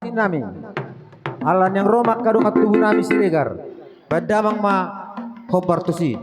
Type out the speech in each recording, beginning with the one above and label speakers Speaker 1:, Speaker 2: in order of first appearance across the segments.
Speaker 1: masjid nami. Alan yang romak kadung tubuh nami siregar. Badamang ma khobar tusi.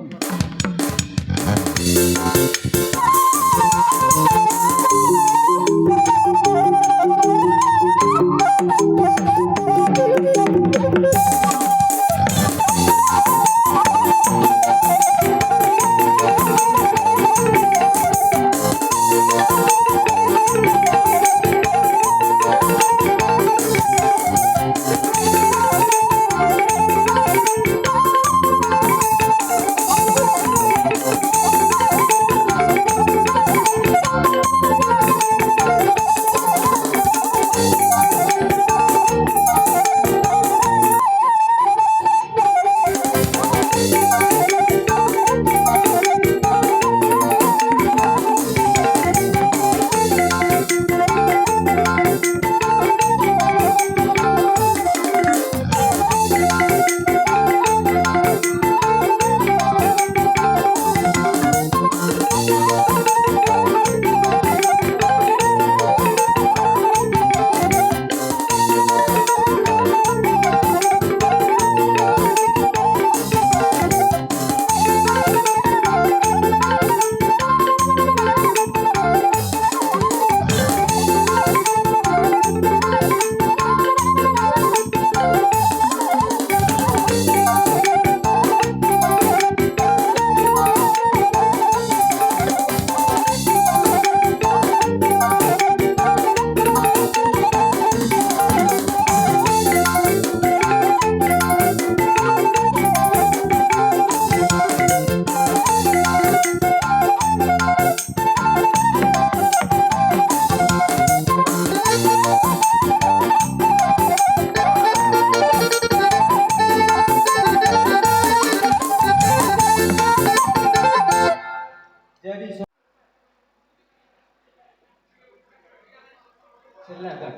Speaker 1: Silakan.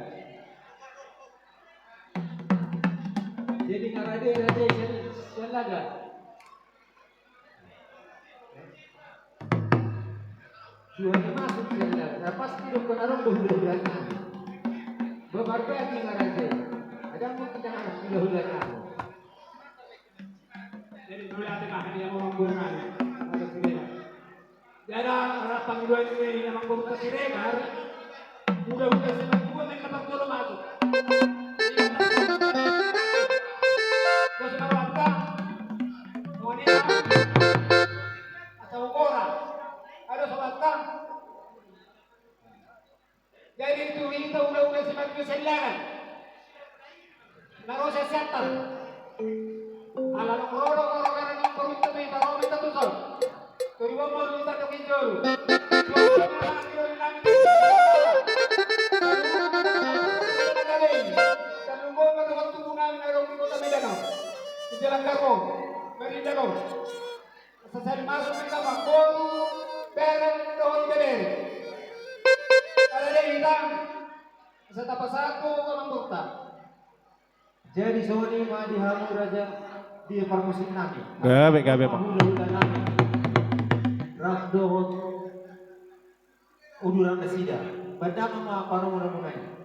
Speaker 1: Jadi karade silakan. Jualnya masuk silakan. Nah, pasti dong kenarong bulan berbeda karade. Ada mau kita harus bulan. Jadi dulu ada kan yang orang bulan. Ada silakan. Jadi harapan dua ini yang membuat silakan. Mudah-mudahan senang gua main kapal tolong masuk. Gua sudah bantah. Mau ini atau orang ada sebantah. Jadi itu kita udah semakin keselangan. Naruh setan. Alam orang yang perut tapi taruh minta tuh. Terima mau minta kekinjol. Jalan Garbo, Merindago. Selesai masuk ke kamar, baru beren doang beren. Ada dia hilang, setapa satu orang burta. Jadi Sony madi hamu raja di permusim nami.
Speaker 2: Gabe pak.
Speaker 1: Rakdo uduran kesida. Badang sama paru mulai.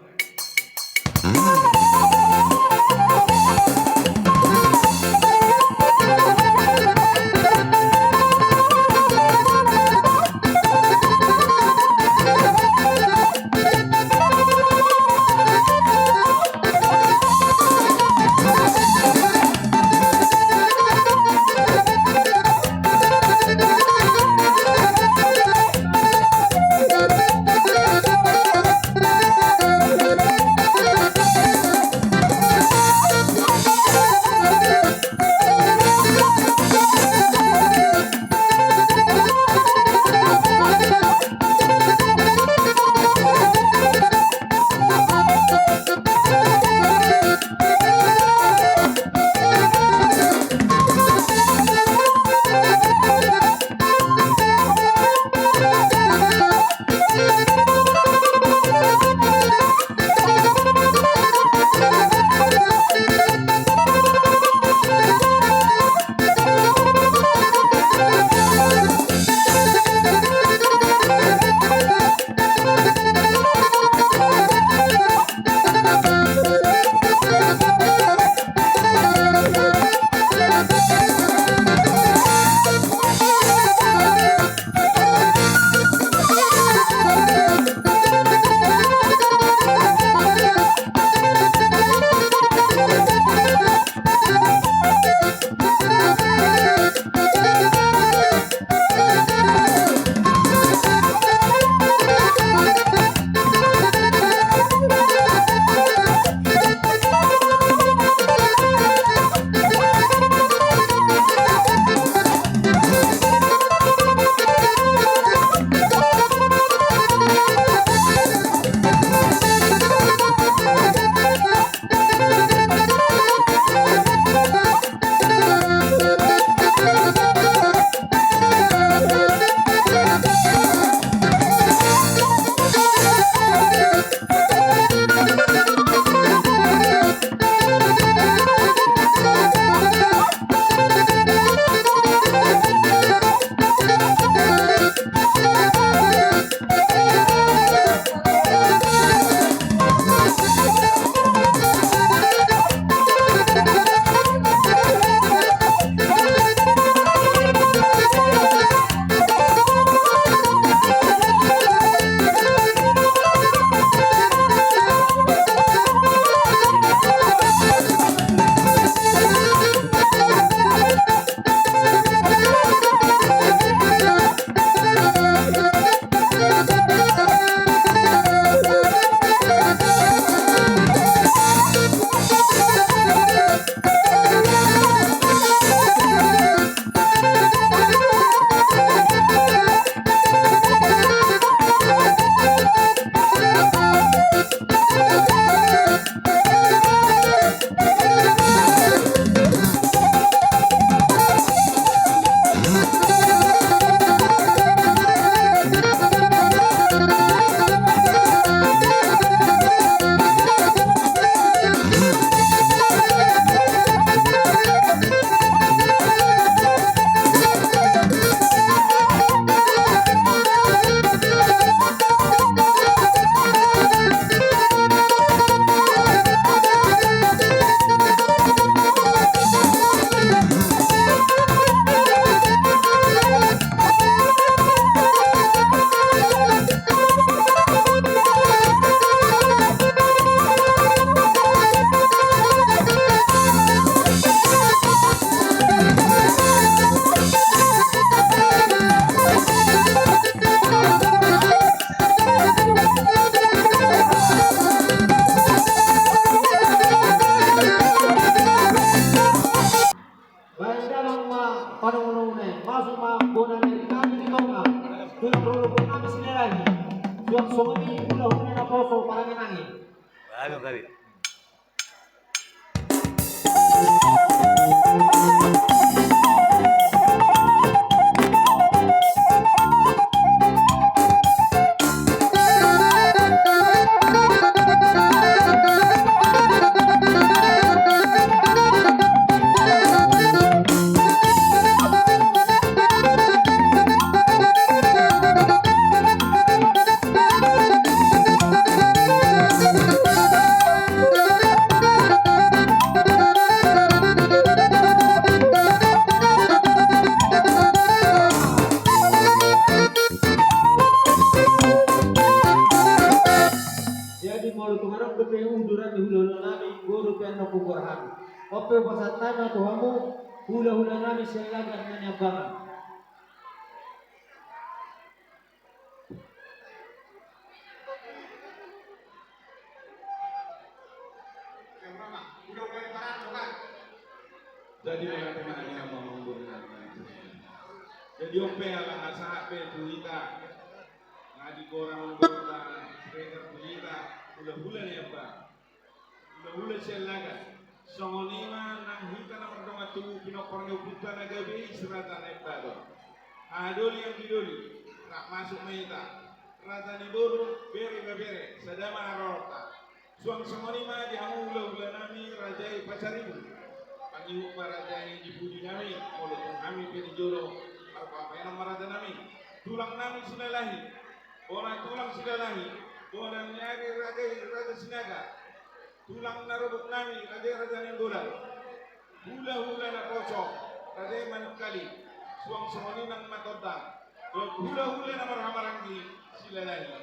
Speaker 1: Jadi mau tumarang ke unduran di hulu nami guru piano kukurhan. Ope pasat tanah tuhamu hula-hula nami selagan menyabangan.
Speaker 2: Jadi mengatakan yang mau menggunakan. Jadi ope ala asa pe tuita ngadi korang menggunakan sekedar tuita hula-hula ni apa? Hula-hula selaga. Songonima nang hita na merdoma tu pinokornya buta na gabi serata nepta do. Adoli yang didoli tak masuk meita. Rata ni boru bere sadama arota. Suang songonima di hamu hula-hula nami rajai pacaribu. Pangihu marajai dibudi nami mulut kami pedi jolo apa yang marada nami tulang nami sudah lahi orang tulang sudah lahi orang nyari raja sinaga tulang narobot nami raja yang golal hula na kocok raja manuk kali suang somoni nang matodang hula na marhamaranggi sila lahi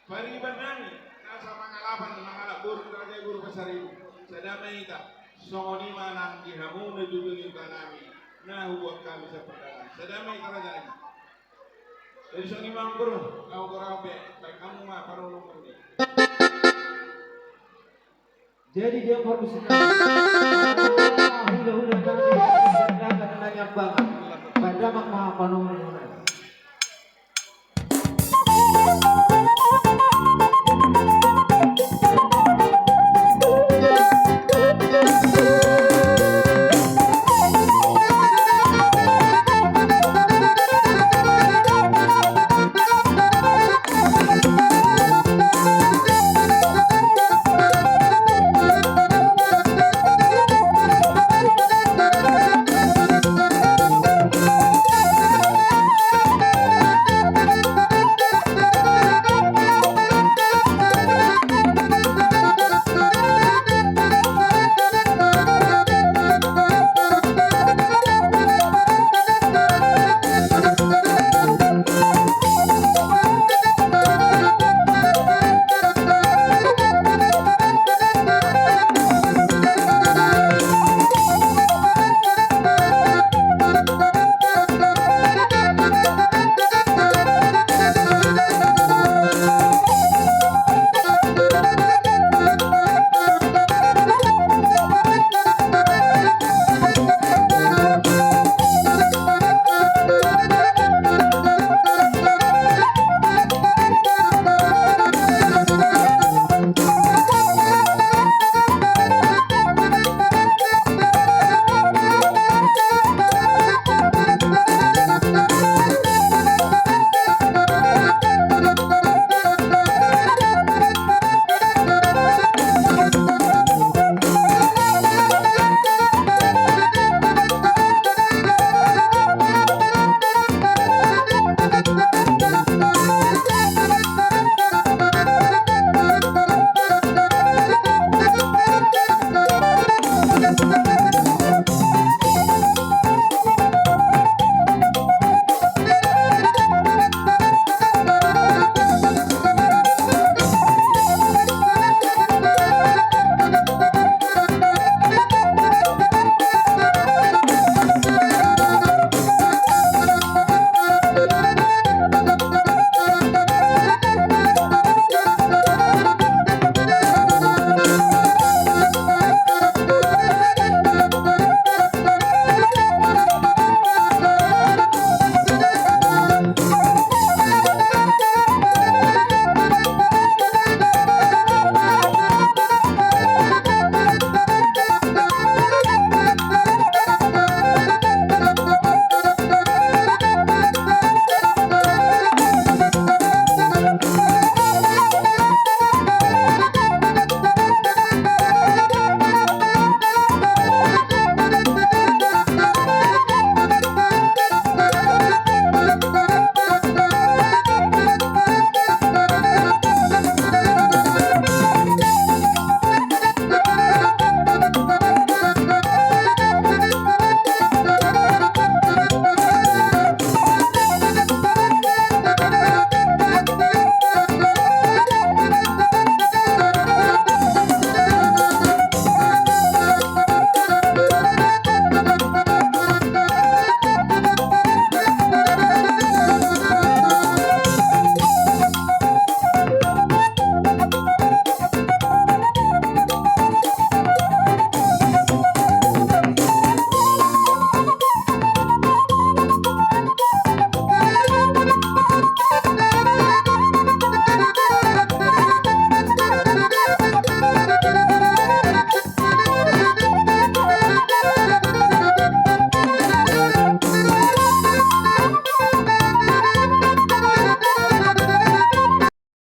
Speaker 2: pariban nami nasa pangalapan mangalak burung raja guru pasaribu sadamai ita songoni manang dihamu na jubingin kanami na huwag kami sa pagdalan sadamay karajaan dari songi mangguro kau korabe baik kamu mah parulong mandi.
Speaker 1: Jadi dia baru senang hula-hula nami selagan menyabangan pada makna panunan.